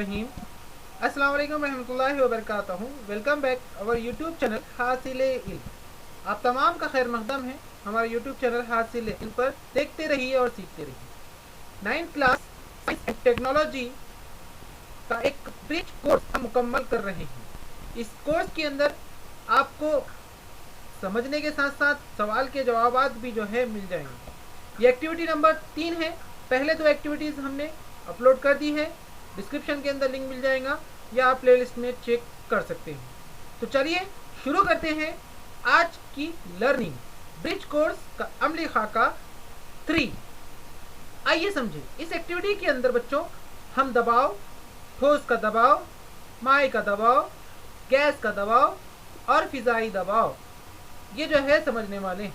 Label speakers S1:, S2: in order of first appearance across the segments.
S1: रहीम। अस्सलाम वालेकुम रहमतुल्लाहि व बरकातहू। Welcome back our YouTube channel Hasil Ilm. आप तमाम का खैर मकदम है हमारे यूट्यूब चैनल हासिल इल्म पर। देखते रहिए और सीखते रहिए। 9th class science and technology का एक ब्रिज कोर्स हम मुकम्मल कर रहे हैं। इस कोर्स के अंदर आपको समझने के साथ साथ सवाल के जवाबात भी जो है मिल जाएंगे। ये एक्टिविटी नंबर 3 है। पहले दो एक्टिविटीज़ हमने अपलोड कर दी है, डिस्क्रिप्शन के अंदर लिंक मिल जाएगा या आप प्लेलिस्ट में चेक कर सकते हैं। तो चलिए शुरू करते हैं आज की लर्निंग। ब्रिज कोर्स का अमली खाका 3। आइए समझें। इस एक्टिविटी के अंदर बच्चों हम दबाव, ठोस का दबाव, माए का दबाव, गैस का दबाव और फिजाई दबाव, ये जो है समझने वाले हैं।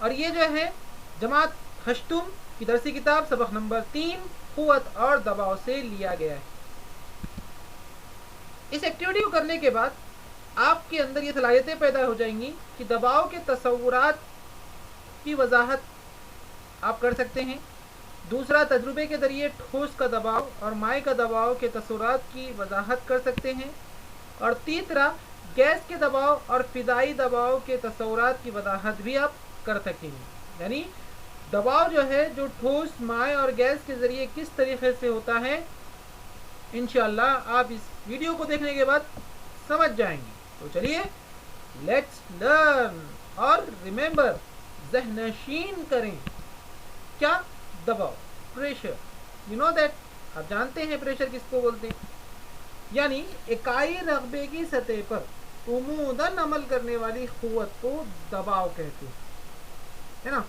S1: और ये जो है जमात हश्तुम की दरसी किताब सबक नंबर 3 कुव्वत और दबाव से लिया गया है। इस एक्टिविटी को करने के बाद आपके अंदर ये सलाहियतें पैदा हो जाएंगी कि दबाव के तस्वुरात की वजाहत आप कर सकते हैं। दूसरा, तजुर्बे के जरिए ठोस का दबाव और माए का दबाव के तस्वुरात की वजाहत कर सकते हैं। और तीसरा, गैस के दबाव और फिजाई दबाव के तस्वुरात की वजाहत भी आप कर सकेंगे। यानी दबाव जो है जो ठोस, माए और गैस के ज़रिए किस तरीके से होता है, इंशाअल्लाह आप इस वीडियो को देखने के बाद समझ जाएंगे। तो चलिए लेट्स लर्न और रिमेंबर, ज़हनशीन करें। क्या? दबाव, प्रेशर। यू नो दैट, आप जानते हैं प्रेशर किसको बोलते हैं। यानी इकाई रकबे की सतह पर उमूदन अमल करने वाली क़ुव्वत को दबाव कहते हैं, है ना।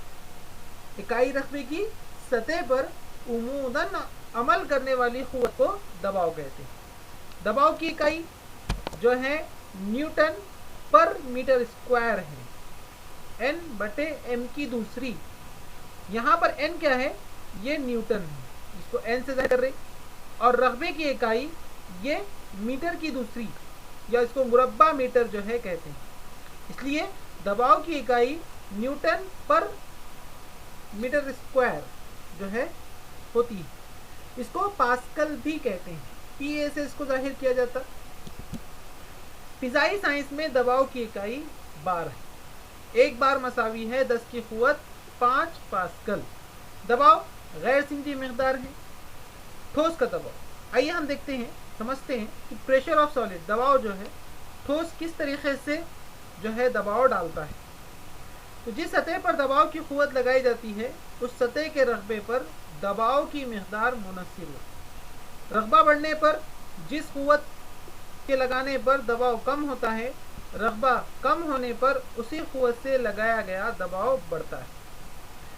S1: इकाई रकबे की सतह पर उमूदन अमल करने वाली क़ुव्वत को दबाव कहते हैं। दबाव की इकाई जो है न्यूटन पर मीटर स्क्वायर है, N/m की दूसरी। यहाँ पर N क्या है? ये न्यूटन है, इसको N से ज़ाहिर कर रहे। और रकबे की इकाई ये मीटर की दूसरी, या इसको मुरब्बा मीटर जो है कहते हैं। इसलिए दबाव की इकाई न्यूटन पर मीटर स्क्वायर जो है होती है। इसको पास्कल भी कहते हैं, PA से इसको जाहिर किया जाता। फिजाई साइंस में दबाव की इकाई बार है। एक बार मसावी है 10 की क़ुव्वत 5 पास्कल। दबाव गैर सिमटी मकदार है। ठोस का दबाव, आइए हम देखते हैं, समझते हैं कि प्रेशर ऑफ सॉलिड, दबाव जो है ठोस किस तरीके से जो है दबाव डालता है। तो जिस सतह पर दबाव की क़ुव्वत लगाई जाती है उस सतह के रकबे पर दबाव की मकदार मुनहसिर होती है। रकबा बढ़ने पर जिस क़ुव्वत के लगाने पर दबाव कम होता है, रकबा कम होने पर उसी क़ुव्वत से लगाया गया दबाव बढ़ता है।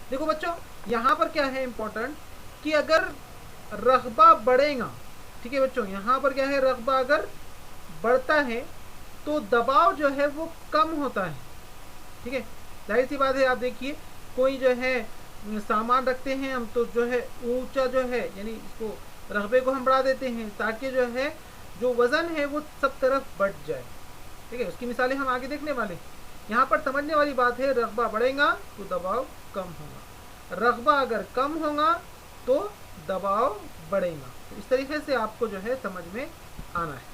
S1: देखो बच्चों, यहाँ पर क्या है इम्पोर्टेंट कि अगर रकबा बढ़ेगा, ठीक है बच्चों, यहाँ पर क्या है, रकबा अगर बढ़ता है तो दबाव जो है वो कम होता है। ठीक है, जाहिर सी बात है। आप देखिए, कोई जो है सामान रखते हैं हम, तो जो है ऊंचा जो है, यानी इसको रकबे को हम बढ़ा देते हैं ताकि जो है जो वज़न है वो सब तरफ बढ़ जाए। ठीक है, उसकी मिसालें हम आगे देखने वाले हैं। यहाँ पर समझने वाली बात है, रकबा बढ़ेगा तो दबाव कम होगा, रकबा अगर कम होगा तो दबाव बढ़ेगा। तो इस तरीके से आपको जो है समझ में आना है।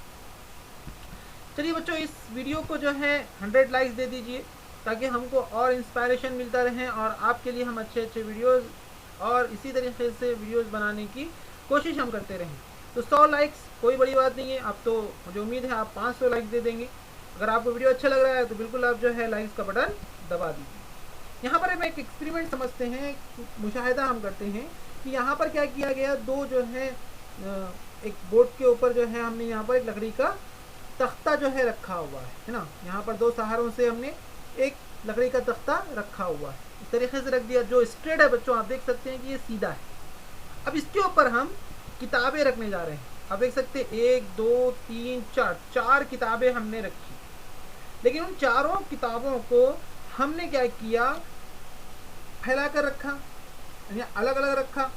S1: चलिए बच्चों, इस वीडियो को जो है 100 लाइक्स दे दीजिए ताकि हमको और इंस्पायरेशन मिलता रहे और आपके लिए हम अच्छे अच्छे वीडियोस और इसी तरीके से वीडियोस बनाने की कोशिश हम करते रहें। तो 100 लाइक्स कोई बड़ी बात नहीं है। अब तो मुझे उम्मीद है आप 500 लाइक्स दे देंगे। अगर आपको वीडियो अच्छा लग रहा है तो बिल्कुल आप जो है लाइक्स का बटन दबा दीजिए। यहाँ पर हम एक एक्सपेरिमेंट समझते हैं, मुशाहिदा हम करते हैं कि यहाँ पर क्या किया गया। दो जो है एक बोर्ड के ऊपर जो है हमने यहाँ पर एक लकड़ी का तख्ता जो है रखा हुआ है ना। यहाँ पर दो सहारों से हमने एक लकड़ी का तख्ता रखा हुआ है, इस तरीके से रख दिया जो स्ट्रेट है। बच्चों आप देख सकते हैं कि ये सीधा है। अब इसके ऊपर हम किताबें रखने जा रहे हैं। आप देख सकते हैं 1 2 3 4 किताबें हमने रखी। लेकिन उन चारों किताबों को हमने क्या किया, फैला कर रखा, यानी अलग अलग रखा।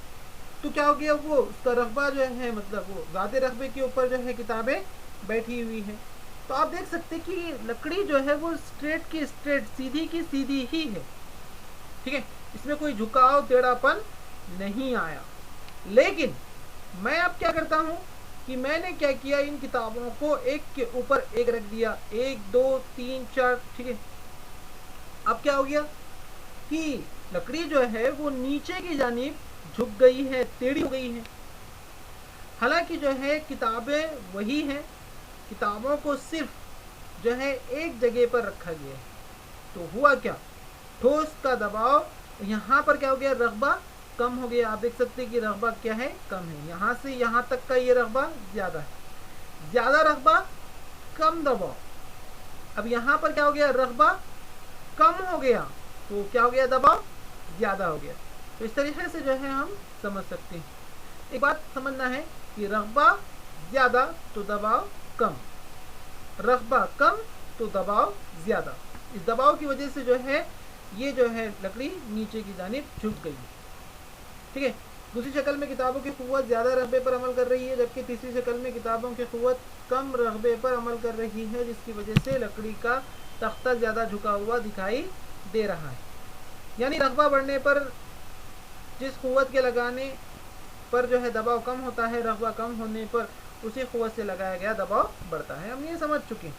S1: तो क्या हो गया, वो उसका रकबा जो है, मतलब वो ज़्यादा रकबे के ऊपर जो है किताबें बैठी हुई हैं। तो आप देख सकते हैं कि लकड़ी जो है वो स्ट्रेट की स्ट्रेट, सीधी की सीधी ही है। ठीक है, इसमें कोई झुकाव टेढ़ापन नहीं आया। लेकिन मैं अब क्या करता हूँ, कि मैंने क्या किया, इन किताबों को एक के ऊपर एक रख दिया, 1 2 3 4, ठीक है। अब क्या हो गया कि लकड़ी जो है वो नीचे की जानिब झुक गई है, टेढ़ी हो गई है। हालांकि जो है किताबें वही हैं, किताबों को सिर्फ जो है एक जगह पर रखा गया है। तो हुआ क्या, ठोस का दबाव यहाँ पर क्या हो गया, रकबा कम हो गया। आप देख सकते हैं कि रकबा क्या है, कम है। यहाँ से यहाँ तक का ये रकबा ज़्यादा है, ज़्यादा रकबा कम दबाव। अब यहाँ पर क्या हो गया, रकबा कम हो गया तो क्या हो गया, दबाव ज़्यादा हो गया। तो इस तरीके से जो है हम समझ सकते हैं। एक बात समझना है कि रकबा ज़्यादा तो दबाव कम, रकबा कम तो दबाव ज़्यादा। इस दबाव की वजह से जो है ये जो है लकड़ी नीचे की जानिब झुक गई है, ठीक है। दूसरी शक्ल में किताबों की क़ुव्वत ज़्यादा रकबे पर अमल कर रही है, जबकि तीसरी शक्ल में किताबों की क़ुव्वत कम रकबे पर अमल कर रही है, जिसकी वजह से लकड़ी का तख्ता ज़्यादा झुका हुआ दिखाई दे रहा है। यानी रकबा बढ़ने पर जिस क़ुव्वत के लगाने पर जो है दबाव कम होता है, रकबा कम होने पर उसी क़ुव्वत से लगाया गया दबाव बढ़ता है। हम ये समझ चुके हैं।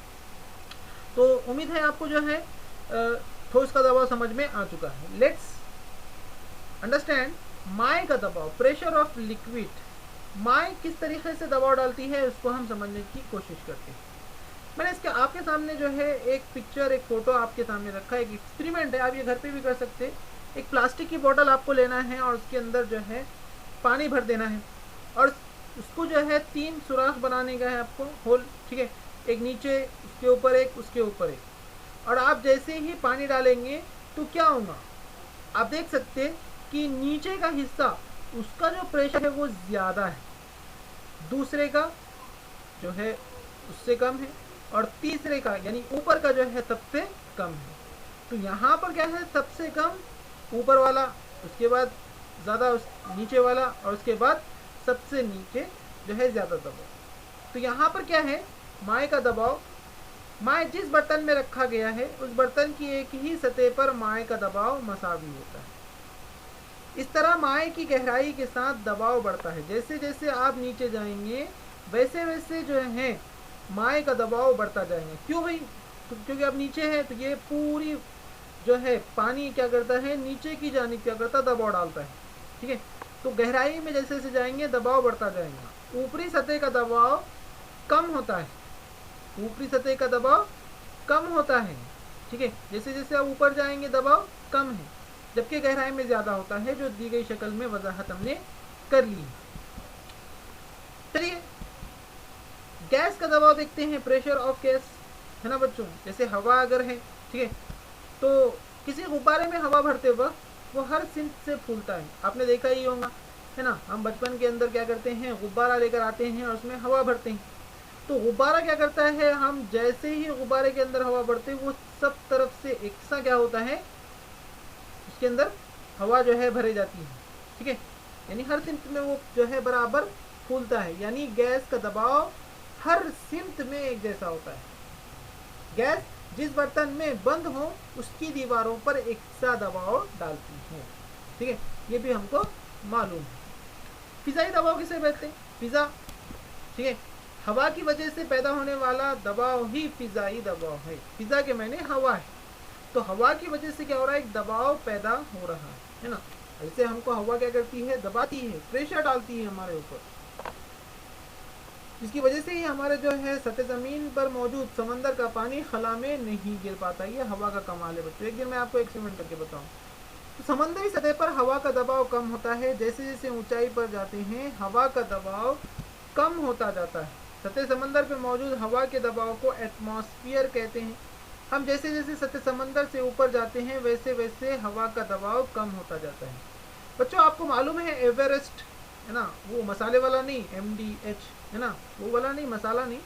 S1: तो उम्मीद है आपको जो है ठोस का दबाव समझ में आ चुका है। लेट्स अंडरस्टैंड माय का दबाव, प्रेशर ऑफ लिक्विड। माय किस तरीके से दबाव डालती है उसको हम समझने की कोशिश करते हैं। मैंने इसके आपके सामने जो है एक पिक्चर, एक फ़ोटो आपके सामने रखा है। एक एक्सपेरिमेंट है, आप ये घर पे भी कर सकते हैं। एक प्लास्टिक की बोतल आपको लेना है और उसके अंदर जो है पानी भर देना है और उसको जो है 3 सुराख बनाने का है आपको, होल, ठीक है। एक नीचे, उसके ऊपर एक, उसके ऊपर एक। और आप जैसे ही पानी डालेंगे तो क्या होगा, आप देख सकते हैं कि नीचे का हिस्सा उसका जो प्रेशर है वो ज़्यादा है, दूसरे का जो है उससे कम है, और तीसरे का यानी ऊपर का जो है सबसे कम है। तो यहाँ पर क्या है, सबसे कम ऊपर वाला, उसके बाद ज़्यादा उस नीचे वाला, और उसके बाद सबसे नीचे जो है ज़्यादा दबाव। तो यहाँ पर क्या है, माय का दबाव, माय जिस बर्तन में रखा गया है उस बर्तन की एक ही सतह पर माय का दबाव मसावी होता है। इस तरह माय की गहराई के साथ दबाव बढ़ता है। जैसे जैसे आप नीचे जाएंगे वैसे वैसे जो है माय का दबाव बढ़ता जाएगा। क्यों भाई, तो क्योंकि आप नीचे हैं तो ये पूरी जो है पानी क्या करता है, नीचे की जानिब क्या करता है, दबाव डालता है, ठीक है। तो गहराई में जैसे जैसे जाएंगे दबाव बढ़ता जाएगा। ऊपरी सतह का दबाव कम होता है, ऊपरी सतह का दबाव कम होता है, ठीक है। जैसे जैसे आप ऊपर जाएंगे दबाव कम है, जबकि गहराई में ज़्यादा होता है, जो दी गई शक्ल में वजाहत हमने कर ली है। चलिए गैस का दबाव देखते हैं, प्रेशर ऑफ गैस, है ना बच्चों। जैसे हवा अगर है, ठीक है, तो किसी गुब्बारे में हवा भरते वक्त वो हर सिमत से फूलता है, आपने देखा ही होगा, है ना। हम बचपन के अंदर क्या करते हैं, गुब्बारा लेकर आते हैं और उसमें हवा भरते हैं। तो गुब्बारा क्या करता है, हम जैसे ही गुब्बारे के अंदर हवा भरते हैं वो सब तरफ से एक सा क्या होता है, उसके अंदर हवा जो है भरी जाती है, ठीक है। यानी हर सिमत में वो जो है बराबर फूलता है। यानी गैस का दबाव हर सिमत में एक जैसा होता है। गैस जिस बर्तन में बंद हो उसकी दीवारों पर एक सा दबाव डालती है, ठीक है। ये भी हमको मालूम है। फिजाई दबाव किसे कहते हैं, फिजा, ठीक है। हवा की वजह से पैदा होने वाला दबाव ही फिजाई दबाव है। फिजा के मायने हवा है, तो हवा की वजह से क्या हो रहा है, एक दबाव पैदा हो रहा है ना। ऐसे हमको हवा क्या करती है, दबाती है, प्रेशर डालती है हमारे ऊपर, जिसकी वजह से ही हमारे जो है सतह ज़मीन पर मौजूद समंदर का पानी खला में नहीं गिर पाता। ये हवा का कमाल है बच्चों। एक दिन मैं आपको एक्सपेरिमेंट करके बताऊँ। तो समंदरी सतह पर हवा का दबाव कम होता है। जैसे जैसे ऊंचाई पर जाते हैं हवा का दबाव कम होता जाता है। सतह समंदर पर मौजूद हवा के दबाव को एटमॉस्फेयर कहते हैं। हम जैसे जैसे सतह समंदर से ऊपर जाते हैं वैसे वैसे हवा का दबाव कम होता जाता है। बच्चों आपको मालूम है एवरेस्ट, है ना, वो मसाले वाला नहीं, MDH, है ना, वो वाला नहीं, मसाला नहीं,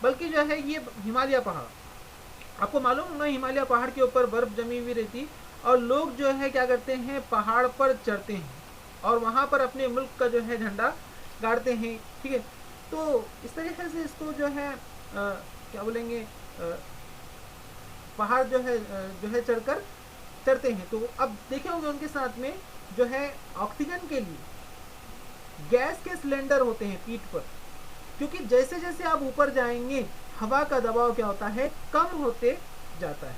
S1: बल्कि जो है ये हिमालय पहाड़। आपको मालूम होगा हिमालय पहाड़ के ऊपर बर्फ़ जमी हुई रहती और लोग जो है क्या करते हैं, पहाड़ पर चढ़ते हैं और वहाँ पर अपने मुल्क का जो है झंडा गाड़ते हैं, ठीक है। तो इस तरीके से इसको जो है क्या बोलेंगे, पहाड़ जो है चढ़ते हैं। तो अब देखे होंगे उनके साथ में जो है ऑक्सीजन के लिए गैस के सिलेंडर होते हैं पीठ पर, क्योंकि जैसे जैसे आप ऊपर जाएंगे हवा का दबाव क्या होता है, कम होते जाता है।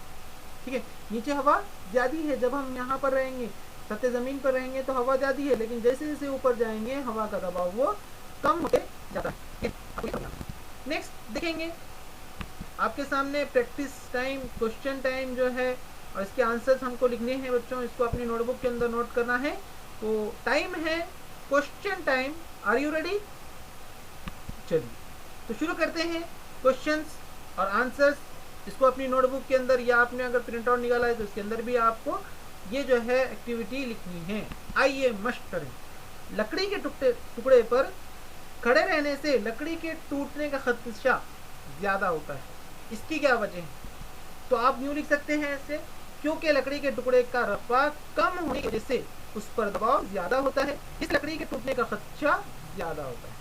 S1: ठीक है, नीचे हवा ज़्यादा है, जब हम यहाँ पर रहेंगे सतह ज़मीन पर रहेंगे तो हवा ज़्यादा है, लेकिन जैसे जैसे ऊपर जाएंगे हवा का दबाव वो कम होते जाता है। नेक्स्ट देखेंगे आपके सामने प्रैक्टिस टाइम, क्वेश्चन टाइम जो है, और इसके आंसर्स हमको लिखने हैं बच्चों, इसको अपनी नोटबुक के अंदर नोट करना है। तो टाइम है question time. Are you ready? चलिए तो शुरू करते हैं क्वेश्चंस और आंसर्स। इसको अपनी नोटबुक के अंदर या आपने अगर प्रिंट आउट निकाला है तो इसके अंदर भी आपको ये जो है एक्टिविटी लिखनी है। आइए मस्त करें। लकड़ी के टुकड़े पर खड़े रहने से लकड़ी के टूटने का खदशा ज़्यादा होता है, इसकी क्या वजह है? तो आप यूँ लिख सकते हैं ऐसे, क्योंकि लकड़ी के टुकड़े का रफ़ा कम होने की वजह से उस पर दबाव ज़्यादा होता है, इस लकड़ी के टूटने का खदशा ज़्यादा होता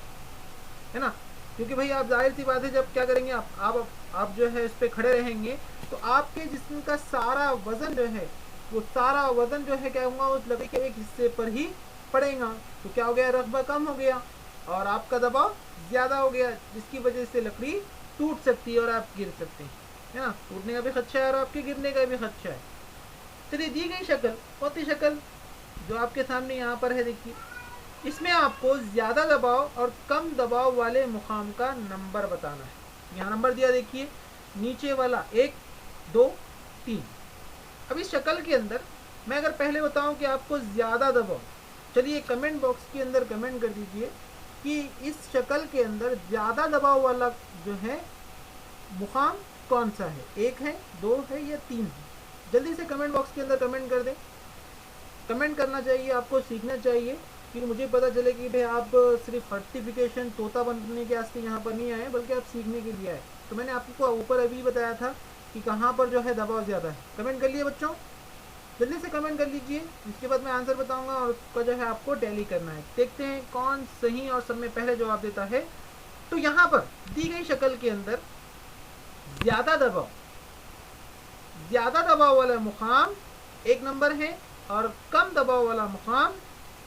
S1: है ना। क्योंकि भाई आप जाहिर सी बात है, जब क्या करेंगे आप जो है इस पर खड़े रहेंगे तो आपके जिस्म का सारा वज़न जो है, वो सारा वज़न जो है क्या होगा, उस लकड़ी के एक हिस्से पर ही पड़ेगा। तो क्या हो गया, रकबा कम हो गया और आपका दबाव ज़्यादा हो गया, जिसकी वजह से लकड़ी टूट सकती है और आप गिर सकते हैं, है ना। टूटने का भी खदशा है और आपके गिरने का भी खदशा है। चलिए दी गई शक्ल, कौन सी शक्ल जो आपके सामने यहाँ पर है, देखिए इसमें आपको ज़्यादा दबाव और कम दबाव वाले मुकाम का नंबर बताना है। यहाँ नंबर दिया देखिए, नीचे वाला 1 2 3। अब इस शक्ल के अंदर मैं अगर पहले बताऊं कि आपको ज़्यादा दबाव, चलिए कमेंट बॉक्स के अंदर कमेंट कर दीजिए कि इस शक्ल के अंदर ज़्यादा दबाव वाला जो है मुकाम कौन सा है, 1 है, 2 है या 3 है। जल्दी से कमेंट बॉक्स के अंदर कमेंट कर दें। कमेंट करना चाहिए, आपको सीखना चाहिए, क्योंकि मुझे पता चले कि भाई आप सिर्फ सर्टिफिकेशन तोता बनने के वास्ते यहाँ पर नहीं आए, बल्कि आप सीखने के लिए आए। तो मैंने आपको ऊपर अभी बताया था कि कहाँ पर जो है दबाव ज़्यादा है। कमेंट कर लिए बच्चों, जल्दी से कमेंट कर लीजिए, इसके बाद मैं आंसर बताऊंगा और उसका जो है आपको टैली करना है। देखते हैं कौन सही और सब में पहले जवाब देता है। तो यहाँ पर दी गई शक्ल के अंदर ज़्यादा दबाव वाला मुकाम 1 नंबर है और कम दबाव वाला मुकाम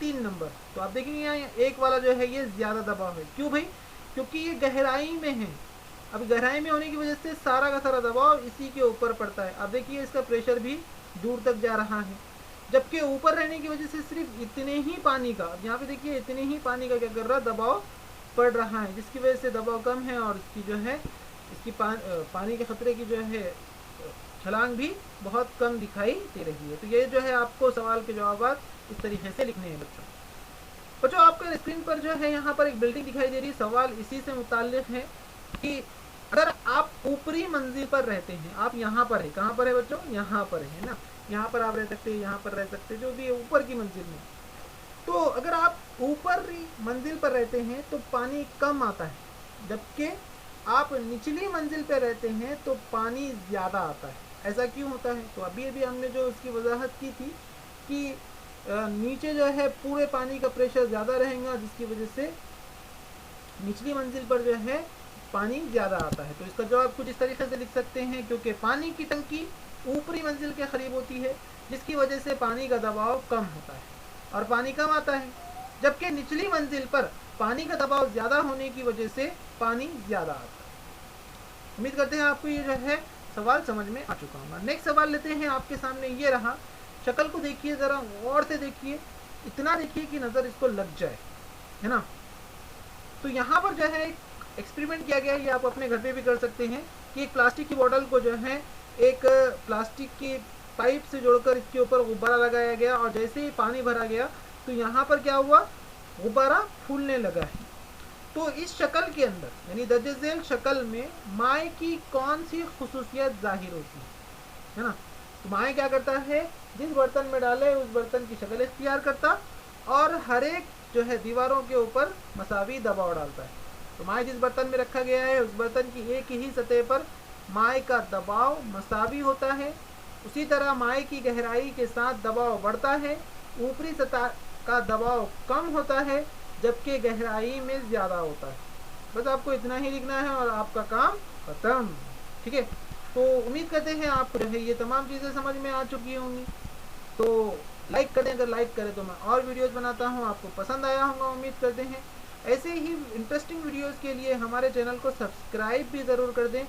S1: 3 नंबर। तो आप देखेंगे यहाँ 1 वाला जो है ये ज़्यादा दबाव है। क्यों भाई? क्योंकि ये गहराई में है। अब गहराई में होने की वजह से सारा का सारा दबाव इसी के ऊपर पड़ता है। अब देखिए इसका प्रेशर भी दूर तक जा रहा है, जबकि ऊपर रहने की वजह से सिर्फ इतने ही पानी का, अब यहाँ पे देखिए इतने ही पानी का क्या कर रहा है, दबाव पड़ रहा है, जिसकी वजह से दबाव कम है और इसकी जो है इसकी पानी के खतरे की जो है छलांग भी बहुत कम दिखाई दे रही है। तो ये जो है आपको सवाल के जवाब इस तरीके से लिखने हैं बच्चों। आपको स्क्रीन पर जो है यहाँ पर एक बिल्डिंग दिखाई दे रही है। सवाल इसी से मुताल्लिक है कि अगर आप ऊपरी मंजिल पर रहते हैं, आप यहाँ पर है, कहाँ पर है बच्चों, यहाँ पर है ना, यहाँ पर आप रह सकते हैं, यहाँ पर रह सकते हैं, जो भी है ऊपर की मंजिल में। तो अगर आप ऊपरी मंजिल पर रहते हैं तो पानी कम आता है, जबकि आप निचली मंजिल पर रहते हैं तो पानी ज़्यादा आता है। ऐसा क्यों होता है? तो अभी हमने जो उसकी वजाहत की थी कि नीचे जो है पूरे पानी का प्रेशर ज़्यादा रहेगा, जिसकी वजह से निचली मंजिल पर जो है पानी ज़्यादा आता है। तो इसका जवाब कुछ इस तरीके से लिख सकते हैं, क्योंकि पानी की टंकी ऊपरी मंजिल के करीब होती है, जिसकी वजह से पानी का दबाव कम होता है और पानी कम आता है, जबकि निचली मंजिल पर पानी का दबाव ज़्यादा होने की वजह से पानी ज़्यादा आता है। उम्मीद करते हैं आपको ये जो है सवाल समझ में आ चुका होगा। नेक्स्ट सवाल लेते हैं। आपके सामने ये रहा, शक्ल को देखिए, ज़रा गौर से देखिए, इतना देखिए कि नज़र इसको लग जाए, है ना। तो यहाँ पर जो है एक एक्सपेरिमेंट किया गया है, ये आप अपने घर पे भी कर सकते हैं, कि एक प्लास्टिक की बोतल को जो है एक प्लास्टिक की पाइप से जोड़कर इसके ऊपर गुब्बारा लगाया गया और जैसे ही पानी भरा गया तो यहाँ पर क्या हुआ, गुब्बारा फूलने लगा है। तो इस शक्ल के अंदर यानी दर्ज झेल शक्ल में माए की कौन सी खुसूसियत जाहिर होती है ना। तो माए क्या करता है, जिस बर्तन में डाले उस बर्तन की शक्ल इख्तियार करता और हर एक जो है दीवारों के ऊपर मसावी दबाव डालता है। तो माए जिस बर्तन में रखा गया है उस बर्तन की एक ही सतह पर माए का दबाव मसावी होता है। उसी तरह माए की गहराई के साथ दबाव बढ़ता है, ऊपरी सतह का दबाव कम होता है, जबकि गहराई में ज़्यादा होता है। बस आपको इतना ही लिखना है और आपका काम खत्म। ठीक है, तो उम्मीद करते हैं आपको जो है ये तमाम चीज़ें समझ में आ चुकी होंगी। तो लाइक करें, अगर लाइक करें तो मैं और वीडियोस बनाता हूँ, आपको पसंद आया होगा उम्मीद करते हैं। ऐसे ही इंटरेस्टिंग वीडियोस के लिए हमारे चैनल को सब्सक्राइब भी ज़रूर कर दें,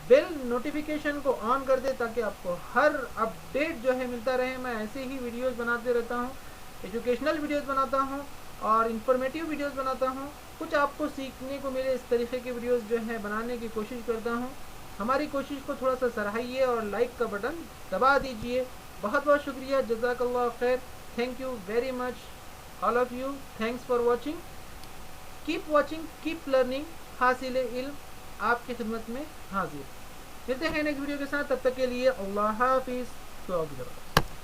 S1: बेल नोटिफिकेशन को ऑन कर दें ताकि आपको हर अपडेट जो है मिलता रहे। मैं ऐसे ही वीडियोस बनाते रहता हूँ, एजुकेशनल वीडियोस बनाता हूँ और इंफॉर्मेटिव वीडियोस बनाता हूँ। कुछ आपको सीखने को मिले इस तरीके की वीडियोस जो है बनाने की कोशिश करता हूँ। हमारी कोशिश को थोड़ा सा सराहिए और लाइक का बटन दबा दीजिए। बहुत बहुत शुक्रिया, जज़ाकल्लाह खैर, thank you very much all of you, thanks for watching, keep watching, keep learning, हासिल इल्म आपकी खिदमत में हाजिर। मिलते हैं नेक्स्ट वीडियो के साथ, तब तक के लिए अल्लाह हाफिज़।